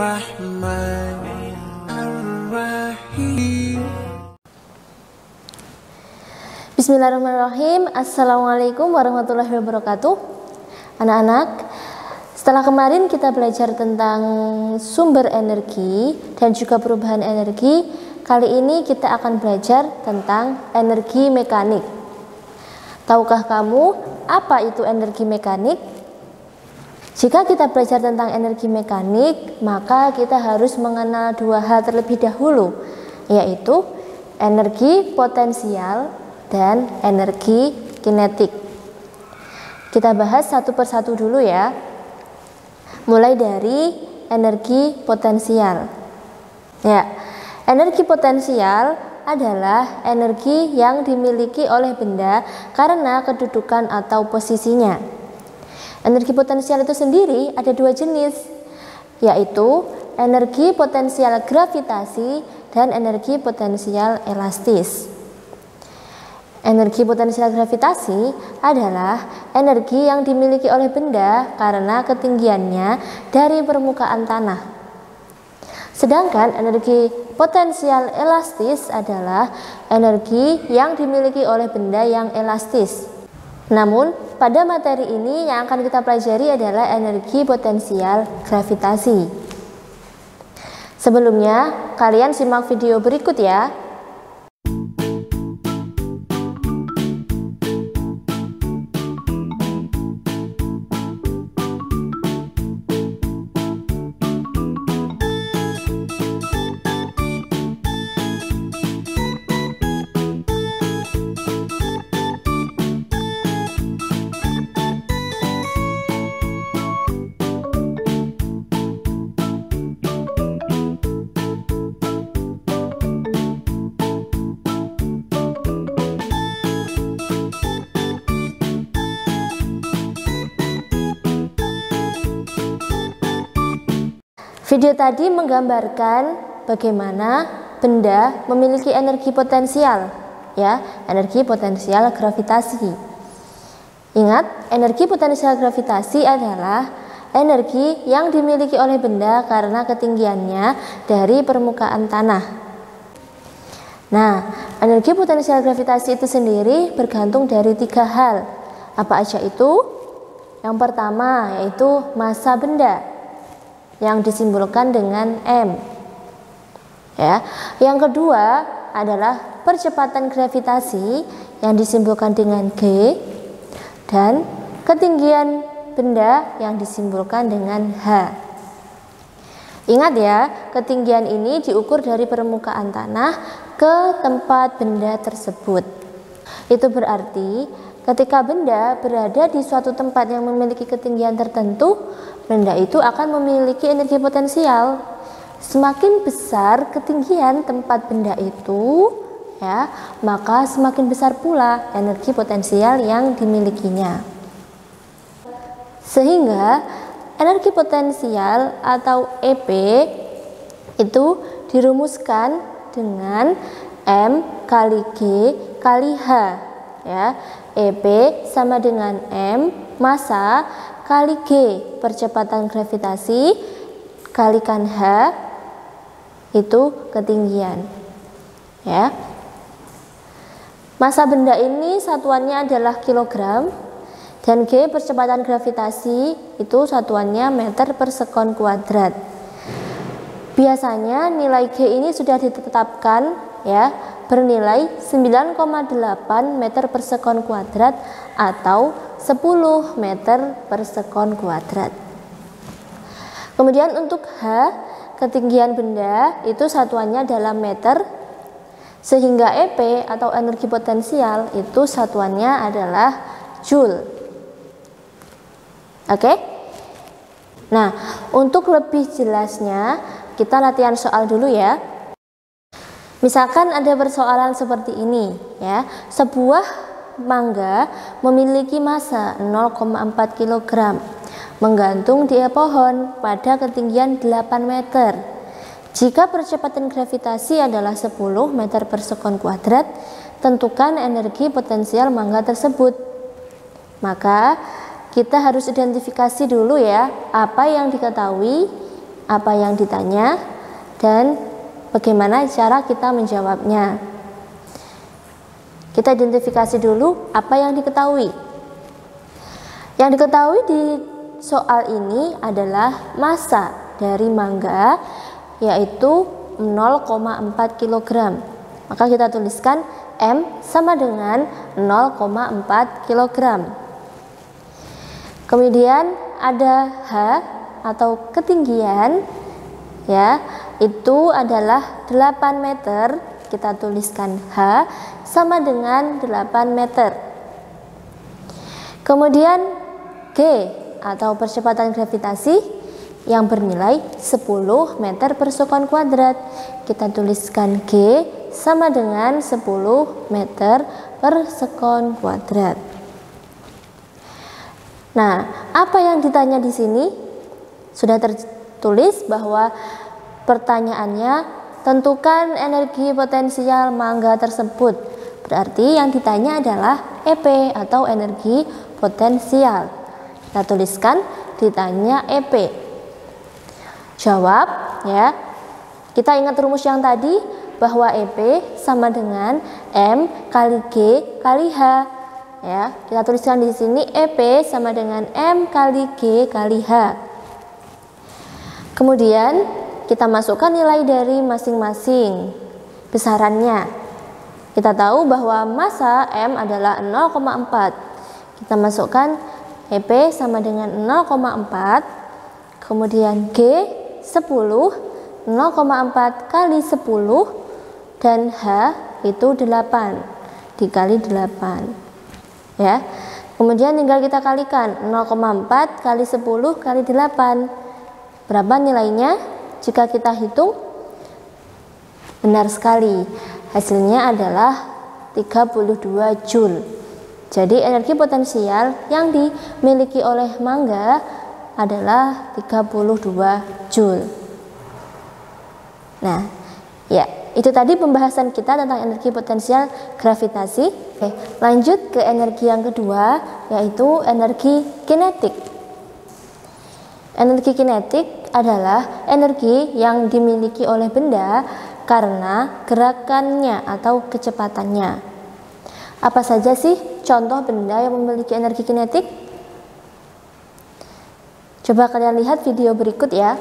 Ar-Rahman Ar-Rahim. Bismillahirrahmanirrahim. Assalamualaikum warahmatullahi wabarakatuh. Anak-anak, setelah kemarin kita belajar tentang sumber energi dan juga perubahan energi, kali ini kita akan belajar tentang energi mekanik. Tahukah kamu apa itu energi mekanik? Jika kita belajar tentang energi mekanik, maka kita harus mengenal dua hal terlebih dahulu, yaitu energi potensial dan energi kinetik. Kita bahas satu persatu dulu ya. Mulai dari energi potensial. Ya, energi potensial adalah energi yang dimiliki oleh benda karena kedudukan atau posisinya. Energi potensial itu sendiri ada dua jenis, yaitu energi potensial gravitasi dan energi potensial elastis. Energi potensial gravitasi adalah energi yang dimiliki oleh benda karena ketinggiannya dari permukaan tanah. Sedangkan energi potensial elastis adalah energi yang dimiliki oleh benda yang elastis. Namun, pada materi ini yang akan kita pelajari adalah energi potensial gravitasi. Sebelumnya, kalian simak video berikut ya. Video tadi menggambarkan bagaimana benda memiliki energi potensial, ya, energi potensial gravitasi. Ingat, energi potensial gravitasi adalah energi yang dimiliki oleh benda karena ketinggiannya dari permukaan tanah. Nah, energi potensial gravitasi itu sendiri bergantung dari tiga hal. Apa aja itu? Yang pertama yaitu massa benda, yang disimbolkan dengan M. Ya. Yang kedua adalah percepatan gravitasi yang disimbolkan dengan G, dan ketinggian benda yang disimbolkan dengan H. Ingat ya, ketinggian ini diukur dari permukaan tanah ke tempat benda tersebut. Itu berarti ketika benda berada di suatu tempat yang memiliki ketinggian tertentu, benda itu akan memiliki energi potensial. Semakin besar ketinggian tempat benda itu, ya, maka semakin besar pula energi potensial yang dimilikinya. Sehingga energi potensial atau EP itu dirumuskan dengan M kali G kali H, ya. EP sama dengan M massa kali G percepatan gravitasi kalikan H itu ketinggian, ya. Massa benda ini satuannya adalah kilogram, dan G percepatan gravitasi itu satuannya meter per sekon kuadrat. Biasanya nilai G ini sudah ditetapkan, ya, bernilai 9,8 meter per sekon kuadrat atau 10 meter per sekon kuadrat. Kemudian untuk H, ketinggian benda itu satuannya dalam meter, sehingga EP atau energi potensial itu satuannya adalah joule. Oke? Nah, untuk lebih jelasnya kita latihan soal dulu ya. Misalkan ada persoalan seperti ini, ya. Sebuah mangga memiliki massa 0,4 kg, menggantung di pohon pada ketinggian 8 meter. Jika percepatan gravitasi adalah 10 meter per sekon kuadrat, tentukan energi potensial mangga tersebut. Maka kita harus identifikasi dulu ya, apa yang diketahui apa yang ditanya dan bagaimana cara kita menjawabnya. Kita identifikasi dulu apa yang diketahui. Yang diketahui di soal ini adalah massa dari mangga, yaitu 0,4 kg. Maka kita tuliskan M sama dengan 0,4 kg. Kemudian ada H atau ketinggian, ya, itu adalah 8 meter. Kita tuliskan H sama dengan 8 meter. Kemudian G atau percepatan gravitasi yang bernilai 10 meter per sekon kuadrat. Kita tuliskan G sama dengan 10 meter per sekon kuadrat. Nah, apa yang ditanya di sini? Sudah tertulis bahwa pertanyaannya tentukan energi potensial mangga tersebut. Berarti yang ditanya adalah EP atau energi potensial. Kita tuliskan ditanya EP. Jawab, ya. Kita ingat rumus yang tadi bahwa EP sama dengan M kali G kali H. Ya, kita tuliskan di sini EP sama dengan M kali G kali H. Kemudian kita masukkan nilai dari masing-masing besarannya. Kita tahu bahwa massa M adalah 0,4. Kita masukkan EP sama dengan 0,4. Kemudian G 10, 0,4 kali 10, dan H itu 8 dikali 8. Ya. Kemudian tinggal kita kalikan 0,4 kali 10 kali 8. Berapa nilainya? Jika kita hitung, benar sekali. Hasilnya adalah 32 Joule. Jadi energi potensial yang dimiliki oleh mangga adalah 32 Joule. Nah, ya, itu tadi pembahasan kita tentang energi potensial gravitasi. Oke, lanjut ke energi yang kedua, yaitu energi kinetik. Energi kinetik adalah energi yang dimiliki oleh benda karena gerakannya atau kecepatannya. Apa saja sih contoh benda yang memiliki energi kinetik? Coba kalian lihat video berikut ya.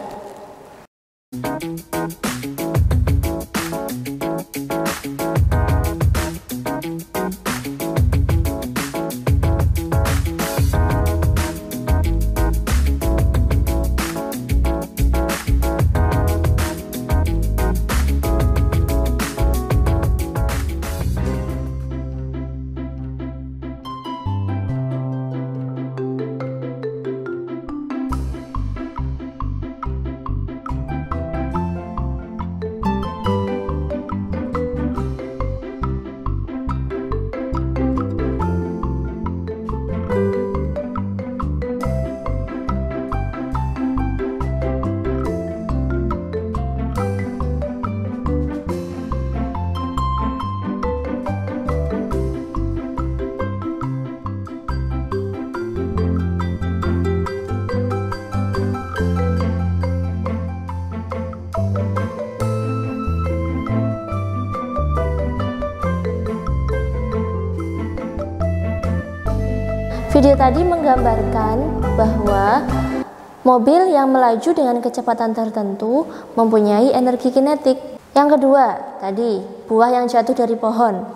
Video tadi menggambarkan bahwa mobil yang melaju dengan kecepatan tertentu mempunyai energi kinetik. Yang kedua, tadi buah yang jatuh dari pohon.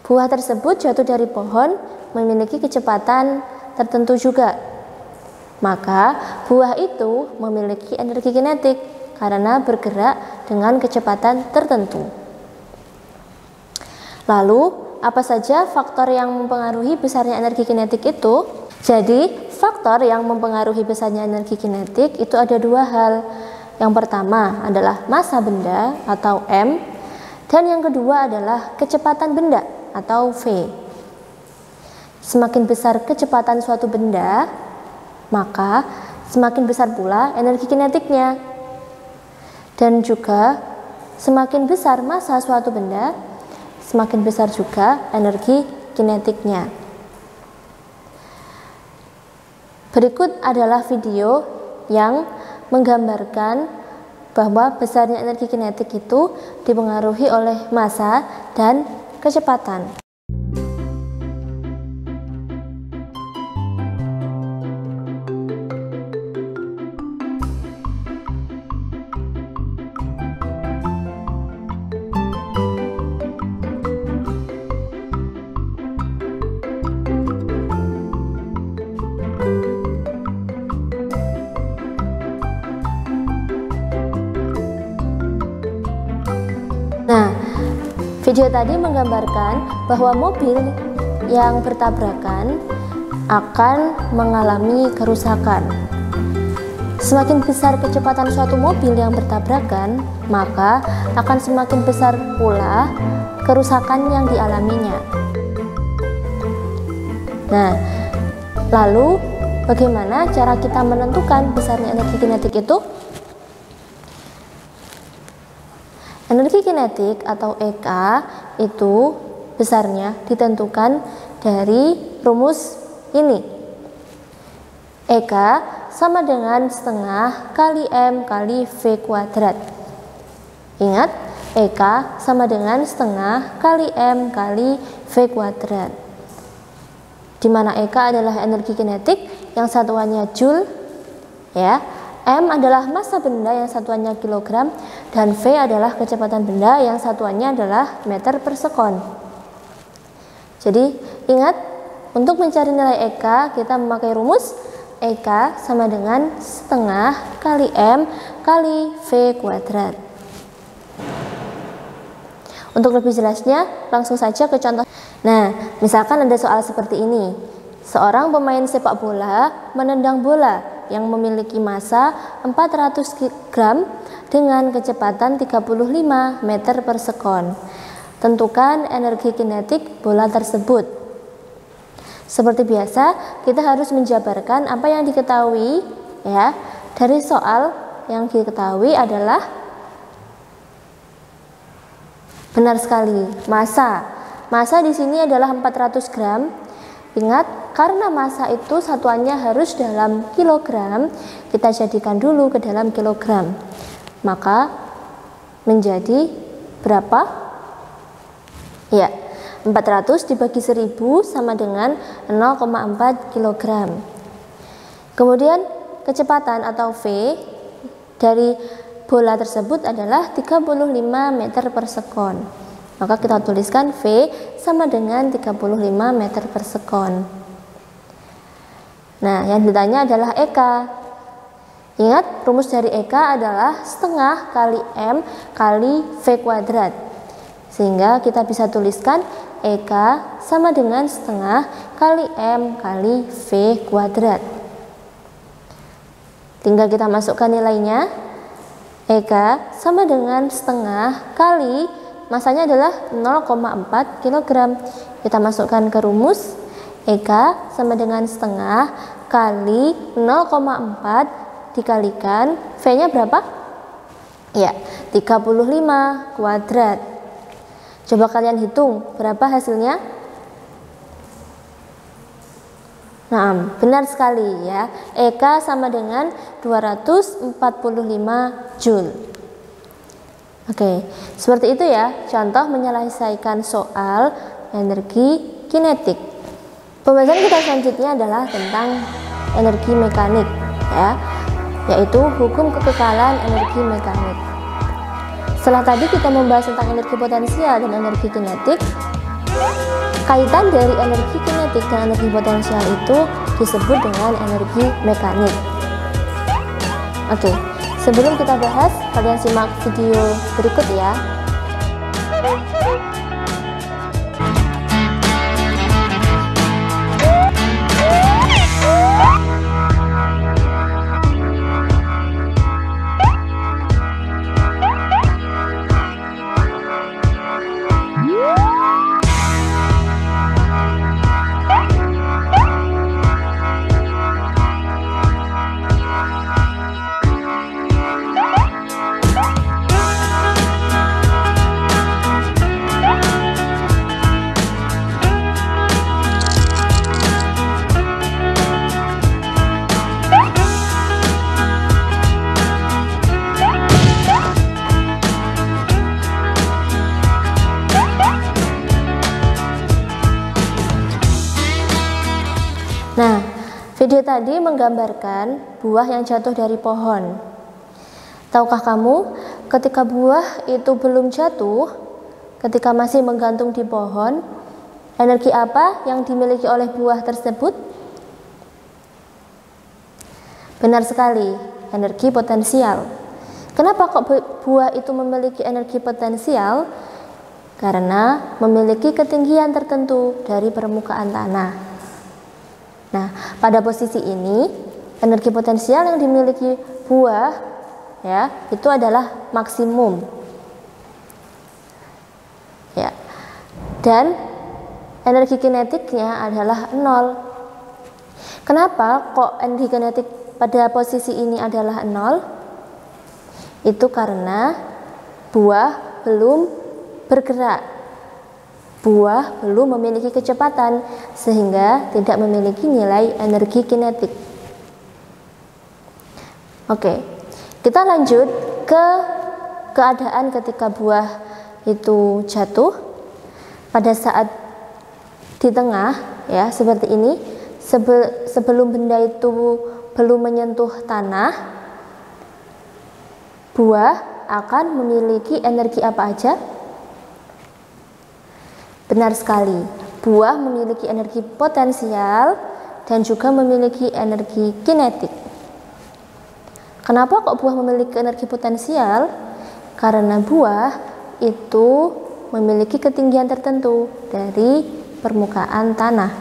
Buah tersebut jatuh dari pohon memiliki kecepatan tertentu juga. Maka buah itu memiliki energi kinetik karena bergerak dengan kecepatan tertentu. Lalu, apa saja faktor yang mempengaruhi besarnya energi kinetik itu? Jadi, faktor yang mempengaruhi besarnya energi kinetik itu ada dua hal. Yang pertama adalah massa benda atau M, dan yang kedua adalah kecepatan benda atau V. Semakin besar kecepatan suatu benda, maka semakin besar pula energi kinetiknya. Dan juga semakin besar massa suatu benda, semakin besar juga energi kinetiknya. Berikut adalah video yang menggambarkan bahwa besarnya energi kinetik itu dipengaruhi oleh massa dan kecepatan. Nah, video tadi menggambarkan bahwa mobil yang bertabrakan akan mengalami kerusakan. Semakin besar kecepatan suatu mobil yang bertabrakan, maka akan semakin besar pula kerusakan yang dialaminya. Nah, lalu bagaimana cara kita menentukan besarnya energi kinetik itu? Energi kinetik atau EK itu besarnya ditentukan dari rumus ini. EK sama dengan setengah kali M kali V kuadrat. Ingat, EK sama dengan setengah kali M kali V kuadrat. Di mana EK adalah energi kinetik yang satuannya Joule, ya. M adalah massa benda yang satuannya kilogram, dan V adalah kecepatan benda yang satuannya adalah meter per sekon. Jadi ingat, untuk mencari nilai EK kita memakai rumus EK sama dengan setengah kali M kali V kuadrat. Untuk lebih jelasnya langsung saja ke contoh. Nah, misalkan ada soal seperti ini. Seorang pemain sepak bola menendang bola yang memiliki massa 400 gram dengan kecepatan 35 meter per sekon. Tentukan energi kinetik bola tersebut. Seperti biasa, kita harus menjabarkan apa yang diketahui, ya. Dari soal yang diketahui adalah benar sekali, massa. Massa di sini adalah 400 gram. Ingat, karena massa itu satuannya harus dalam kilogram, kita jadikan dulu ke dalam kilogram. Maka menjadi berapa? Ya, 400 dibagi 1000 sama dengan 0,4 kg. Kemudian kecepatan atau V dari bola tersebut adalah 35 meter per sekon. Maka kita tuliskan V sama dengan 35 meter per sekon. Nah, yang ditanya adalah EK. Ingat, rumus dari EK adalah setengah kali M kali V kuadrat. Sehingga kita bisa tuliskan EK sama dengan setengah kali M kali V kuadrat. Tinggal kita masukkan nilainya. EK sama dengan setengah kali massanya adalah 0,4 kg. Kita masukkan ke rumus. EK sama dengan setengah kali 0,4 dikalikan V-nya berapa? Ya, 35 kuadrat. Coba kalian hitung berapa hasilnya? Nah, benar sekali ya. EK sama dengan 245 Joule. Oke, seperti itu ya contoh menyelesaikan soal energi kinetik. Pembahasan kita selanjutnya adalah tentang energi mekanik, ya, yaitu hukum kekekalan energi mekanik. Setelah tadi kita membahas tentang energi potensial dan energi kinetik, kaitan dari energi kinetik dan energi potensial itu disebut dengan energi mekanik. Oke, sebelum kita bahas, kalian simak video berikut ya. Video tadi menggambarkan buah yang jatuh dari pohon. Tahukah kamu, ketika buah itu belum jatuh, ketika masih menggantung di pohon, energi apa yang dimiliki oleh buah tersebut? Benar sekali, energi potensial. Kenapa kok buah itu memiliki energi potensial? Karena memiliki ketinggian tertentu dari permukaan tanah. Nah, pada posisi ini, energi potensial yang dimiliki buah itu adalah maksimum. Ya. Dan energi kinetiknya adalah 0. Kenapa kok energi kinetik pada posisi ini adalah 0? Itu karena buah belum bergerak. Buah belum memiliki kecepatan sehingga tidak memiliki nilai energi kinetik. Oke. Kita lanjut ke keadaan ketika buah itu jatuh. Pada saat di tengah, ya, seperti ini, sebelum benda itu belum menyentuh tanah, buah akan memiliki energi apa aja? Benar sekali, buah memiliki energi potensial dan juga memiliki energi kinetik. Kenapa kok buah memiliki energi potensial? Karena buah itu memiliki ketinggian tertentu dari permukaan tanah.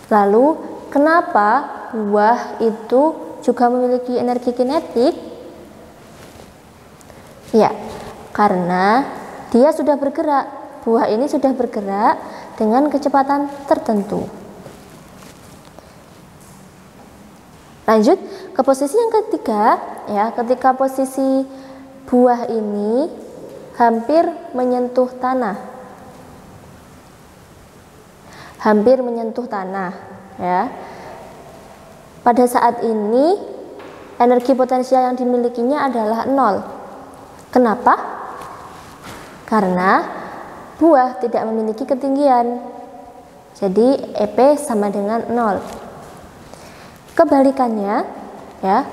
Lalu, kenapa buah itu juga memiliki energi kinetik? Ya, karena dia sudah bergerak. Buah ini sudah bergerak dengan kecepatan tertentu. Lanjut ke posisi yang ketiga, ya, ketika posisi buah ini hampir menyentuh tanah. Hampir menyentuh tanah, ya. Pada saat ini energi potensial yang dimilikinya adalah 0. Kenapa? Karena buah tidak memiliki ketinggian. Jadi EP sama dengan 0. Kebalikannya, ya,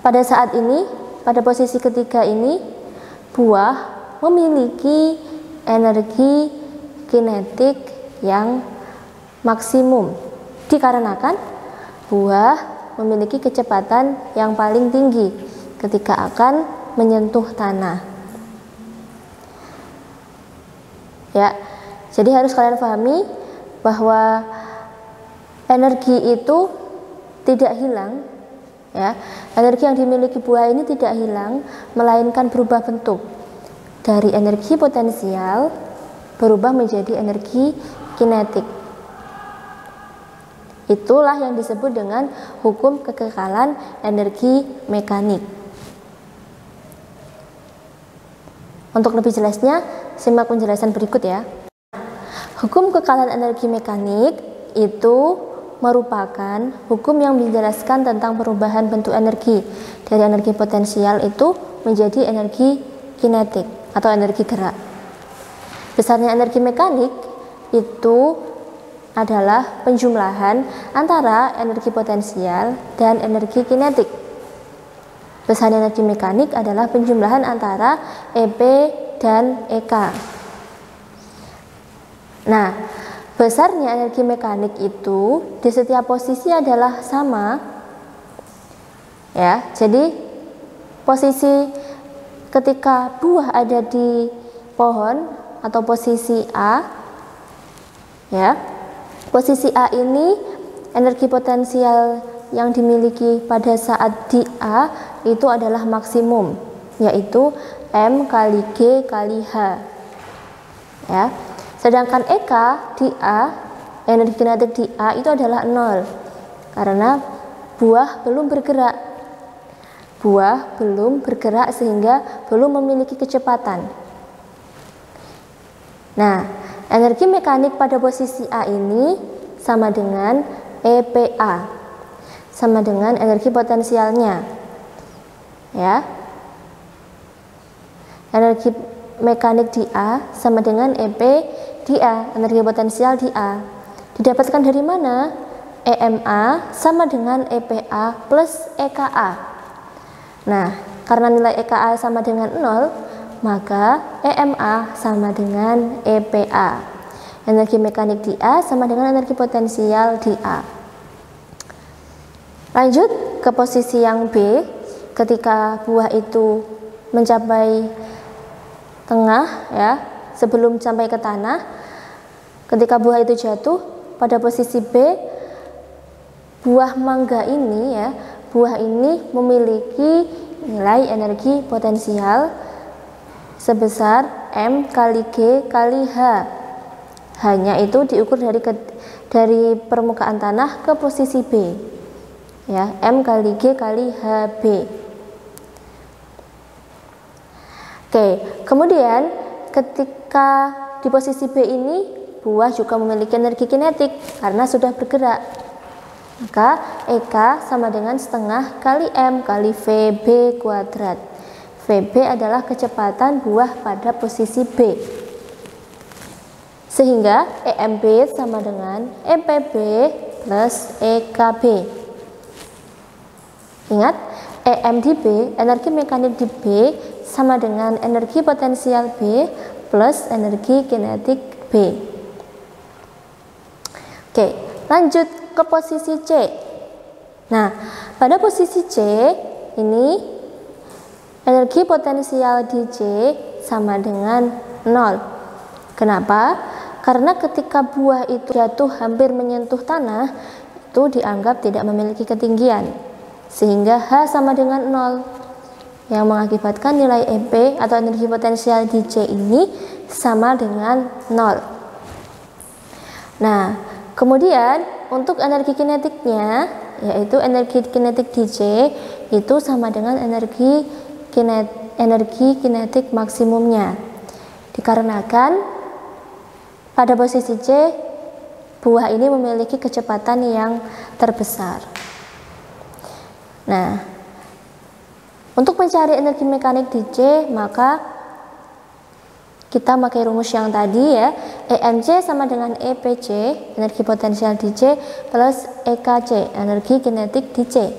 pada saat ini, pada posisi ketiga ini, buah memiliki energi kinetik yang maksimum, dikarenakan buah memiliki kecepatan yang paling tinggi ketika akan menyentuh tanah. Ya, jadi harus kalian pahami bahwa energi itu tidak hilang, ya. Energi yang dimiliki buah ini tidak hilang, melainkan berubah bentuk dari energi potensial berubah menjadi energi kinetik. Itulah yang disebut dengan hukum kekekalan energi mekanik. Untuk lebih jelasnya, simak penjelasan berikut ya. Hukum kekekalan energi mekanik itu merupakan hukum yang menjelaskan tentang perubahan bentuk energi dari energi potensial itu menjadi energi kinetik atau energi gerak. Besarnya energi mekanik itu adalah penjumlahan antara energi potensial dan energi kinetik. Besarnya energi mekanik adalah penjumlahan antara EP dan EK. Nah, besarnya energi mekanik itu di setiap posisi adalah sama, ya. Jadi posisi ketika buah ada di pohon atau posisi A, ya, posisi A ini energi potensial yang dimiliki pada saat di A itu adalah maksimum, yaitu M kali G kali H, ya. Sedangkan EK di A, energi kinetik di A itu adalah 0 karena buah belum bergerak. Buah belum bergerak sehingga belum memiliki kecepatan. Nah, energi mekanik pada posisi A ini sama dengan EPA, sama dengan energi potensialnya, ya. Energi mekanik di A sama dengan EP di A, energi potensial di A. Didapatkan dari mana? EMA sama dengan EPA plus EKA. Nah, karena nilai EKA sama dengan 0, maka EMA sama dengan EPA. Energi mekanik di A sama dengan energi potensial di A. Lanjut ke posisi yang B, ketika buah itu mencapai tengah ya, sebelum sampai ke tanah, ketika buah itu jatuh pada posisi B, buah mangga ini ya, buah ini memiliki nilai energi potensial sebesar M kali G kali H. Hanya itu diukur dari permukaan tanah ke posisi B. Ya, M kali G kali HB. Oke, kemudian ketika di posisi B ini buah juga memiliki energi kinetik karena sudah bergerak. Maka EK sama dengan setengah kali M kali VB kuadrat. VB adalah kecepatan buah pada posisi B. Sehingga EMB sama dengan EPB plus EKB. Ingat, EM di B, energi mekanik di B sama dengan energi potensial B plus energi kinetik B. Oke, lanjut ke posisi C. Nah, pada posisi C ini energi potensial di C sama dengan 0. Kenapa? Karena ketika buah itu jatuh hampir menyentuh tanah, itu dianggap tidak memiliki ketinggian, sehingga H sama dengan 0, yang mengakibatkan nilai EP atau energi potensial di C ini sama dengan 0. Nah, kemudian untuk energi kinetiknya, yaitu energi kinetik di C itu sama dengan energi kinetik maksimumnya. Dikarenakan pada posisi C, buah ini memiliki kecepatan yang terbesar. Nah, untuk mencari energi mekanik di C, maka kita pakai rumus yang tadi ya, EMC sama dengan EPC, energi potensial di C, plus EKC, energi kinetik di C.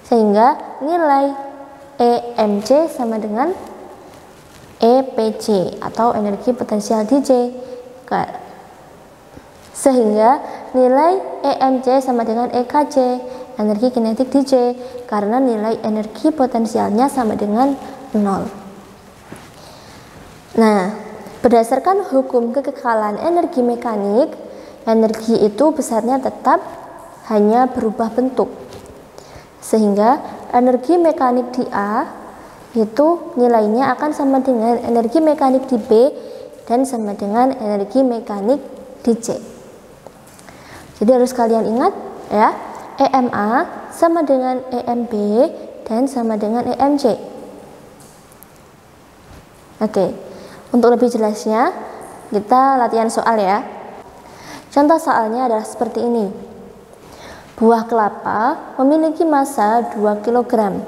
Sehingga nilai EMC sama dengan EPC atau energi potensial di C. Sehingga nilai EMC sama dengan EKC, energi kinetik di C, karena nilai energi potensialnya sama dengan 0. Nah, berdasarkan hukum kekekalan energi mekanik, energi itu besarnya tetap, hanya berubah bentuk. Sehingga energi mekanik di A itu nilainya akan sama dengan energi mekanik di B dan sama dengan energi mekanik di C. Jadi harus kalian ingat ya, EMA sama dengan EMB dan sama dengan EMC. Oke. Untuk lebih jelasnya, kita latihan soal ya. Contoh soalnya adalah seperti ini. Buah kelapa memiliki massa 2 kg,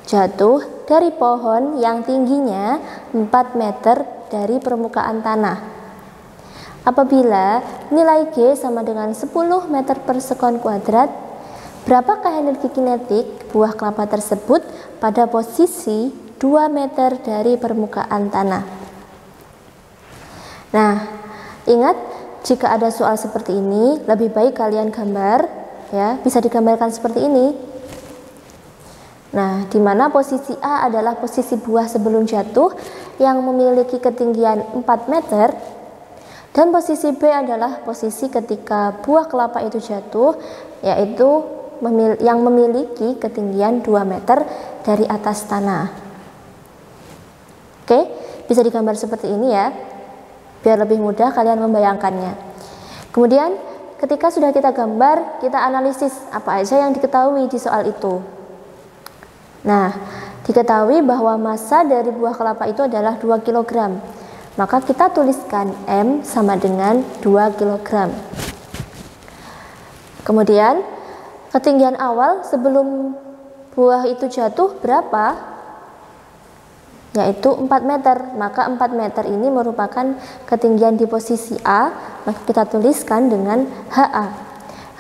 jatuh dari pohon yang tingginya 4 meter dari permukaan tanah. Apabila nilai G sama dengan 10 meter per sekon kuadrat, berapakah energi kinetik buah kelapa tersebut pada posisi 2 meter dari permukaan tanah? Nah, ingat, jika ada soal seperti ini, lebih baik kalian gambar, ya, bisa digambarkan seperti ini. Nah, di mana posisi A adalah posisi buah sebelum jatuh yang memiliki ketinggian 4 meter, dan posisi B adalah posisi ketika buah kelapa itu jatuh, yaitu yang memiliki ketinggian 2 meter dari atas tanah. Oke, bisa digambar seperti ini ya, biar lebih mudah kalian membayangkannya. Kemudian ketika sudah kita gambar, kita analisis apa aja yang diketahui di soal itu. Nah, diketahui bahwa massa dari buah kelapa itu adalah 2 kg. Maka kita tuliskan M sama dengan 2 kg. Kemudian ketinggian awal sebelum buah itu jatuh berapa? Yaitu 4 meter. Maka 4 meter ini merupakan ketinggian di posisi A, maka kita tuliskan dengan HA.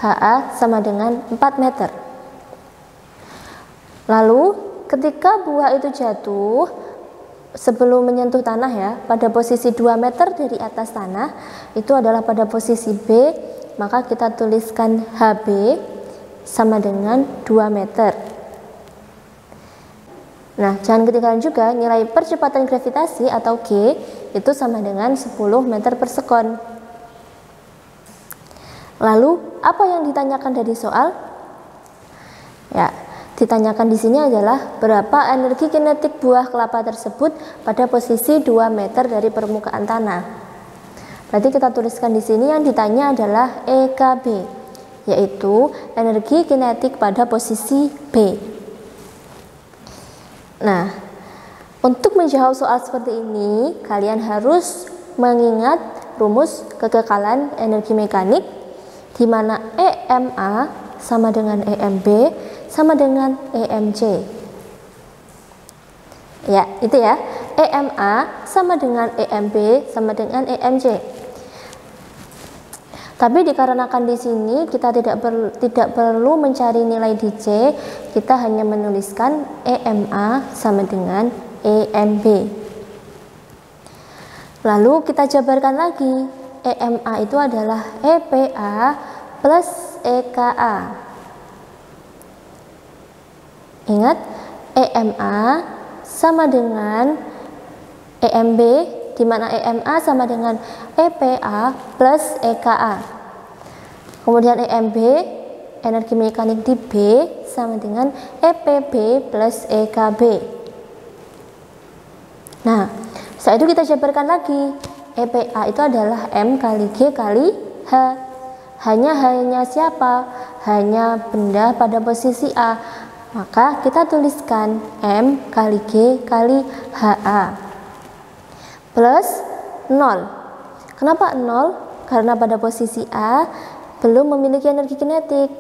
H HA sama dengan 4 meter. Lalu ketika buah itu jatuh sebelum menyentuh tanah ya, pada posisi 2 meter dari atas tanah, itu adalah pada posisi B, maka kita tuliskan HB sama dengan 2 meter. Nah, jangan ketinggalan juga nilai percepatan gravitasi atau G itu sama dengan 10 meter per sekon. Lalu, apa yang ditanyakan dari soal? Ya, ditanyakan di sini adalah berapa energi kinetik buah kelapa tersebut pada posisi 2 meter dari permukaan tanah. Berarti kita tuliskan di sini yang ditanya adalah EKB, yaitu energi kinetik pada posisi B. Nah, untuk menjawab soal seperti ini, kalian harus mengingat rumus kekekalan energi mekanik, di mana EMA sama dengan EMB sama dengan EMC. Ya, itu ya. EMA sama dengan EMB sama dengan EMC. Tapi dikarenakan di sini kita tidak perlu mencari nilai di C, kita hanya menuliskan EMA sama dengan EMB. Lalu kita jabarkan lagi, EMA itu adalah EPA plus EKA. Ingat, EMA sama dengan EMB, di mana EMA sama dengan EPA plus EKA. Kemudian EMB, energi mekanik di B sama dengan EPB plus EKB. Nah, setelah itu kita jabarkan lagi. EPA itu adalah M kali G kali H. Hanya siapa? Hanya benda pada posisi A. Maka kita tuliskan M kali G kali HA plus 0. Kenapa 0? Karena pada posisi A belum memiliki energi kinetik.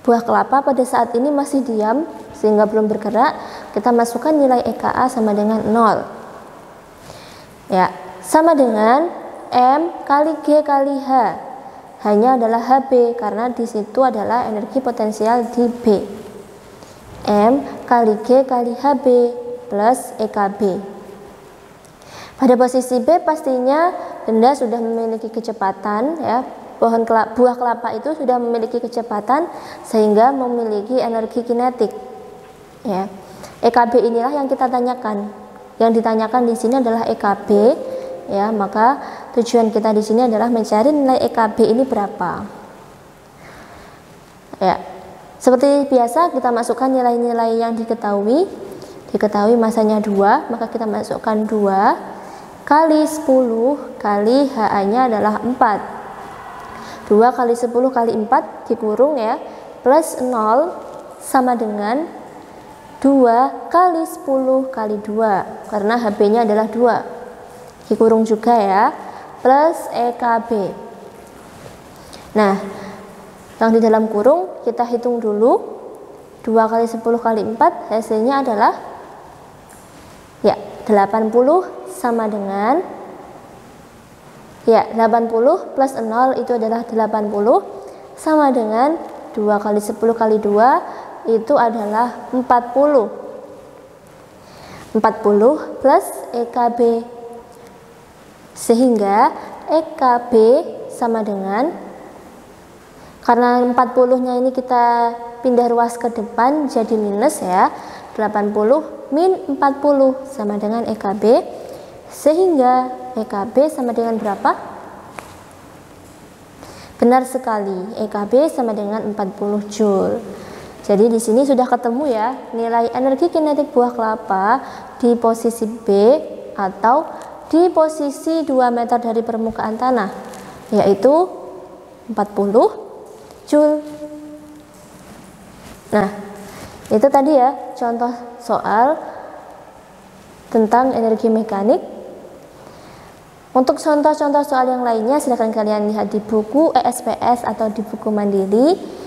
Buah kelapa pada saat ini masih diam sehingga belum bergerak. Kita masukkan nilai EKA sama dengan 0. Ya, sama dengan M kali G kali H. Hanya adalah HB karena di situ adalah energi potensial di B. M kali G kali HB plus EKB. Pada posisi B pastinya benda sudah memiliki kecepatan ya. Buah kelapa itu sudah memiliki kecepatan sehingga memiliki energi kinetik. Ya. EKB inilah yang kita tanyakan. Yang ditanyakan di sini adalah EKB ya, maka tujuan kita di sini adalah mencari nilai EKB ini berapa. Ya. Seperti biasa kita masukkan nilai-nilai yang diketahui. Diketahui masanya 2, maka kita masukkan 2 kali 10 kali HA-nya adalah 4. 2 kali 10 kali 4 dikurung ya, plus 0 sama dengan 2 kali 10 kali 2, karena HB-nya adalah 2. Dikurung juga ya, plus EKB. Nah, yang di dalam kurung kita hitung dulu. 2 kali 10 kali 4 hasilnya adalah ya 80 sama dengan ya 80 plus 0 itu adalah 80 sama dengan 2 kali 10 kali 2 itu adalah 40. 40 plus EKB, sehingga EKB sama dengan, karena 40-nya ini kita pindah ruas ke depan jadi minus ya, 80 min 40 sama dengan EKB, sehingga EKB sama dengan berapa? Benar sekali, EKB sama dengan 40 Joule. Jadi di sini sudah ketemu ya nilai energi kinetik buah kelapa di posisi B atau di posisi 2 meter dari permukaan tanah, yaitu 40 Joule. Nah, itu tadi ya contoh soal tentang energi mekanik. Untuk contoh-contoh soal yang lainnya silahkan kalian lihat di buku ESPS atau di buku Mandiri,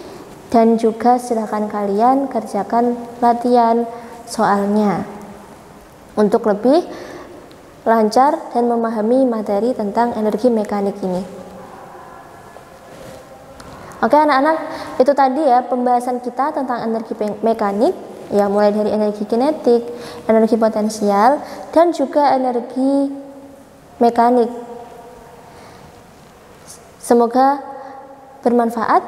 dan juga silahkan kalian kerjakan latihan soalnya untuk lebih lancar dan memahami materi tentang energi mekanik ini. Oke anak-anak, itu tadi ya pembahasan kita tentang energi mekanik, ya mulai dari energi kinetik, energi potensial, dan juga energi mekanik. Semoga bermanfaat.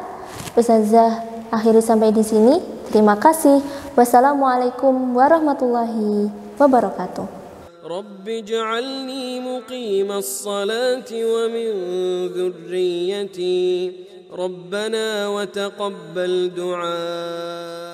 Ustazah akhiri sampai di sini. Terima kasih. Wassalamualaikum warahmatullahi wabarakatuh. رب اجعلني مقيم الصلاة ومن ذريتي ربنا وتقبل دعاء